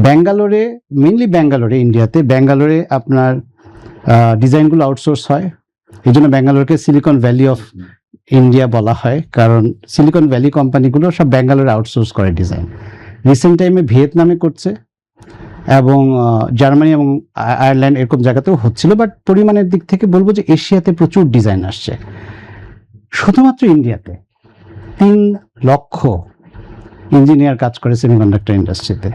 ব্যাঙ্গালোরে, মেইনলি ব্যাঙ্গালোরে, ইন্ডিয়াতে ব্যাঙ্গালোরে আপনার ডিজাইনগুলো আউটসোর্স হয়। এই জন্য ব্যাঙ্গালোরকে সিলিকন ভ্যালি অফ ইন্ডিয়া বলা হয়, কারণ সিলিকন ভ্যালি কোম্পানিগুলো সব ব্যাঙ্গালোরে আউটসোর্স করে ডিজাইন। রিসেন্ট টাইমে ভিয়েতনামে করছে এবং জার্মানি এবং আয়ারল্যান্ড এরকম জায়গাতেও হচ্ছিল, বাট পরিমাণের দিক থেকে বলবো যে এশিয়াতে প্রচুর ডিজাইন আসছে। শুধুমাত্র ইন্ডিয়াতে 3 লক্ষ ইঞ্জিনিয়ার কাজ করে সেমিকন্ডাক্টর ইন্ডাস্ট্রিতে।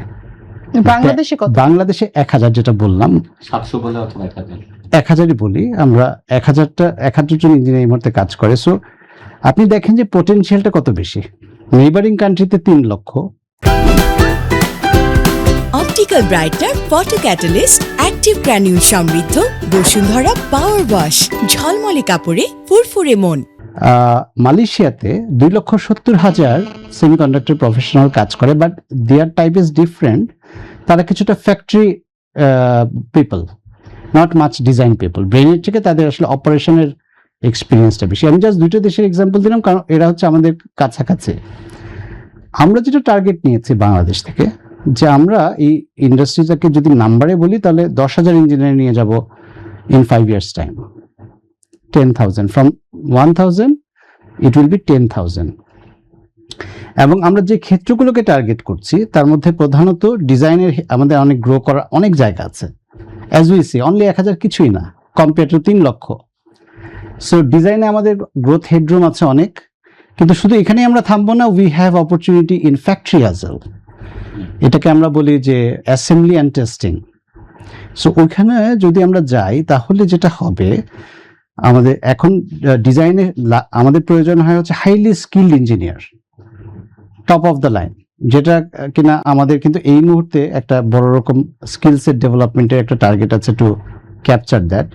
বাংলাদেশে কত? বাংলাদেশে 1000, যেটা বললাম 700 বলে অথবা 1000, 1000ই বলি আমরা, 1000 জন ইঞ্জিনিয়ার এই মুহূর্তে কাজ করে। সো আপনি দেখেন যে পোটেনশিয়ালটা কত বেশি। নেইবারিং কান্ট্রিতে 3 লক্ষ। Optical brighter, photo catalyst, active granule সমৃদ্ধ বসুন্ধরা পাওয়ার ওয়াশ, ঝলমলে কাপড়ে ফুরফুরে মন। মালয়েশিয়াতে 2,70,000 সেমিকন্ডাক্টর প্রফেশনাল কাজ করে, but their type is different. তারা কিছুটা factory people, not much design people. ব্রেনের থেকে তাদের আসলে অপারেশনের এক্সপিরিয়েন্সটা বেশি। আমি জাস্ট 2টা দেশের এক্সাম্পল দিলাম, কারণ এরা হচ্ছে আমাদের কাছাকাছি। আমরা যেটা টার্গেট নিয়েছি বাংলাদেশ থেকে, যে আমরা এই ইন্ডাস্ট্রিটাকে যদি নাম্বারে বলি তাহলে 10,000 ইঞ্জিনিয়ার নিয়ে যাব in 5 years time. 10,000 from 1,000 it will B 10,000। এবং আমরা যে ক্ষেত্রগুলোকে টার্গেট করছি তার মধ্যে প্রধানত ডিজাইনের আমাদের অনেক গ্রো করার অনেক জায়গা আছে। অ্যাজ উই সি, অনলি 1000 কিছুই না কম্পেয়ার টু 3 লক্ষ। সো ডিজাইনে আমাদের গ্রোথ হেডরুম আছে অনেক, কিন্তু শুধু এখানেই আমরা থামবো না। We have opportunity in factory as well. এটাকে আমরা বলি যে অ্যাসেম্বলি অ্যান্ড টেস্টিং। সো ওইখানে যদি আমরা যাই তাহলে যেটা হবে, আমাদের এখন ডিজাইনে আমাদের প্রয়োজন হয় হচ্ছে highly skilled engineer, top of the line, যেটা কিনা আমাদের কিন্তু এই মুহূর্তে একটা বড় রকম স্কিল সেট ডেভেলপমেন্টের একটা টার্গেট আছে to capture that.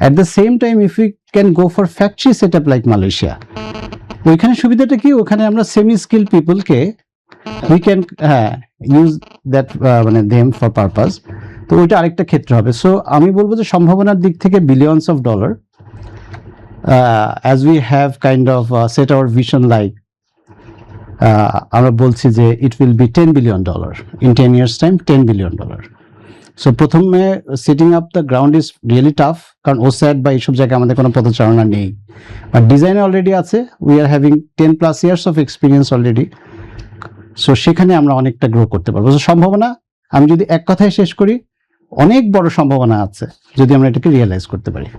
At the same time if you can go for factory set up like Malaysia, ওইখানে সুবিধাটা কি, ওখানে আমরা সেমি স্কিল পিপলকে উই ক্যান ইউজ দ্যাট মানে দেম ফর পারপাস। তো ওইটা আরেকটা ক্ষেত্র হবে। সো আমি বলবো যে সম্ভাবনার দিক থেকে billions of dollar, as we have kind of set our vision like, আমরা বলছি যে it will be $10 billion in 10 years time, $10 billion। So প্রথমে setting up the ground is really tough, কারণ ওস্যাট বা এইসব জায়গায় আমাদের কোনো পদচারণা নেই, বাট ডিজাইনে অলরেডি আছে। We are having 10+ years of experience already. So সেখানে আমরা অনেকটা গ্রো করতে পারবো। সম্ভাবনা, আমি যদি এক কথায় শেষ করি, অনেক বড় সম্ভাবনা আছে যদি আমরা এটাকে রিয়েলাইজ করতে পারি।